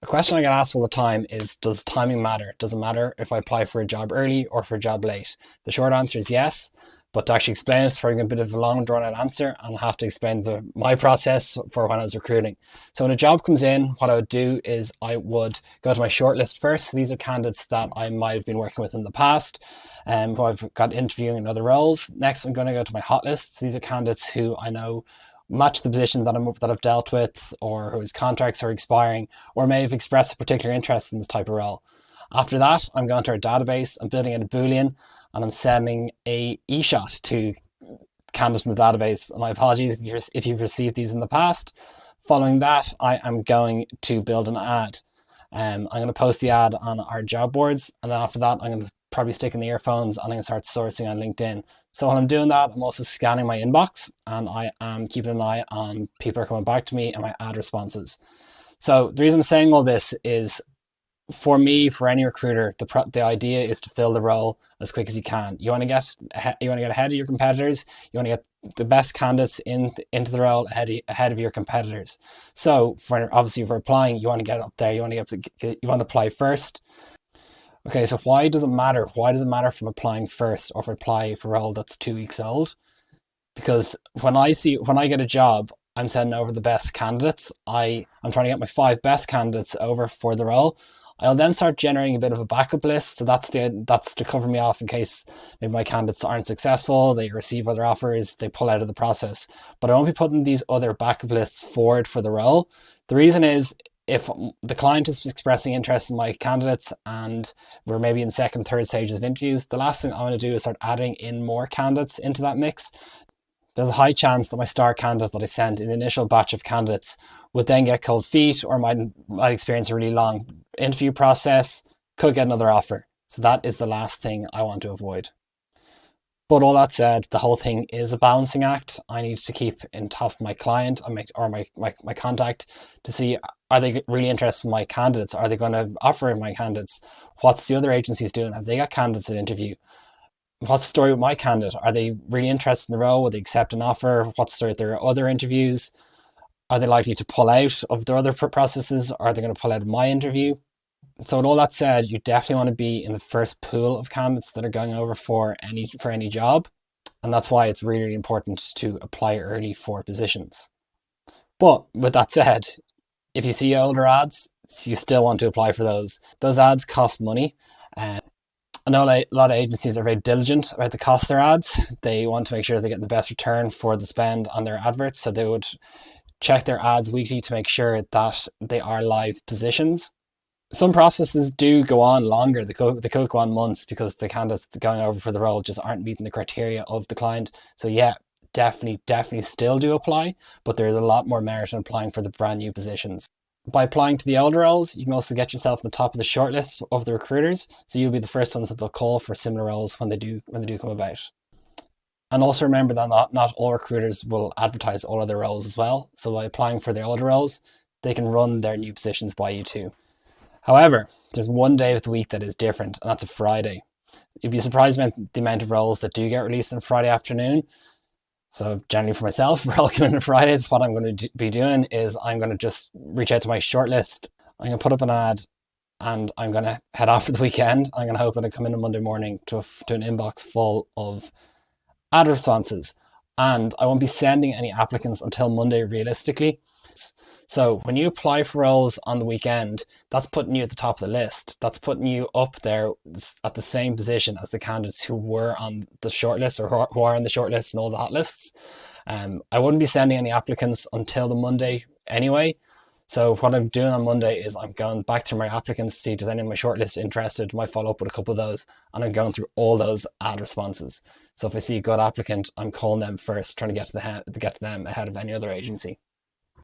A question I get asked all the time is, does timing matter? Does it matter if I apply for a job early or for a job late? The short answer is yes, but to actually explain it's probably a bit of a long drawn out answer, and I'll have to explain my process for when I was recruiting. So when a job comes in, what I would do is I would go to my shortlist first. So these are candidates that I might have been working with in the past, who I've got interviewing in other roles. Next, I'm going to go to my hot list. So these are candidates who I know match the position that I've dealt with, or whose contracts are expiring, or may have expressed a particular interest in this type of role. After that, I'm going to our database, I'm building in a Boolean, and I'm sending a e-shot to candidates from the database. My apologies if you've received these in the past. Following that, I am going to build an ad. I'm going to post the ad on our job boards, and then after that, I'm going to probably stick in the earphones and I'm going to start sourcing on LinkedIn. So while I'm doing that, I'm also scanning my inbox, and I am keeping an eye on people are coming back to me and my ad responses. So the reason I'm saying all this is, for me, for any recruiter, the idea is to fill the role as quick as you can. You want to get ahead of your competitors. You want to get the best candidates into the role ahead of your competitors. So obviously for applying, you want to get up there. You want to apply first. Okay, so why does it matter? Why does it matter if I'm applying first or if I apply for a role that's 2 weeks old? Because when I get a job, I'm sending over the best candidates. I'm trying to get my 5 best candidates over for the role. I'll then start generating a bit of a backup list. So that's to cover me off in case maybe my candidates aren't successful, they receive other offers, they pull out of the process. But I won't be putting these other backup lists forward for the role. The reason is, if the client is expressing interest in my candidates and we're maybe in second, third stages of interviews, the last thing I want to do is start adding in more candidates into that mix. There's a high chance that my star candidate that I sent in the initial batch of candidates would then get cold feet, or might experience a really long interview process, could get another offer. So that is the last thing I want to avoid. But all that said, the whole thing is a balancing act. I need to keep in top of my client or my contact to see, are they really interested in my candidates? Are they going to offer my candidates? What's the other agencies doing? Have they got candidates at interview? What's the story with my candidate? Are they really interested in the role? Will they accept an offer? What's the story with their other interviews? Are they likely to pull out of their other processes? Are they going to pull out of my interview? So with all that said, you definitely want to be in the first pool of candidates that are going over for any job. And that's why it's really, really important to apply early for positions. But with that said, if you see older ads, you still want to apply for those. Those ads cost money. I know a lot of agencies are very diligent about the cost of their ads. They want to make sure they get the best return for the spend on their adverts. So they would check their ads weekly to make sure that they are live positions. Some processes do go on longer. They could go on months because the candidates going over for the role just aren't meeting the criteria of the client. So yeah, definitely still do apply, but there's a lot more merit in applying for the brand new positions. By applying to the older roles, you can also get yourself on the top of the shortlist of the recruiters. So you'll be the first ones that they'll call for similar roles when they do come about. And also remember that not all recruiters will advertise all of their roles as well. So by applying for their older roles, they can run their new positions by you too. However, there's one day of the week that is different, and that's a Friday. You'd be surprised about the amount of roles that do get released on Friday afternoon. So generally for myself, for all coming on Fridays, what I'm going to be doing is I'm going to just reach out to my shortlist. I'm going to put up an ad, and I'm going to head off for the weekend. I'm going to hope that I come in on Monday morning to an inbox full of ad responses. And I won't be sending any applicants until Monday realistically. So when you apply for roles on the weekend, that's putting you at the top of the list. That's putting you up there at the same position as the candidates who were on the shortlist, or who are on the shortlist and all the hot lists. I wouldn't be sending any applicants until the Monday anyway. So what I'm doing on Monday is I'm going back through my applicants to see if there's any of my shortlist interested. Might follow up with a couple of those, and I'm going through all those ad responses. So if I see a good applicant, I'm calling them first, trying to get to them ahead of any other agency.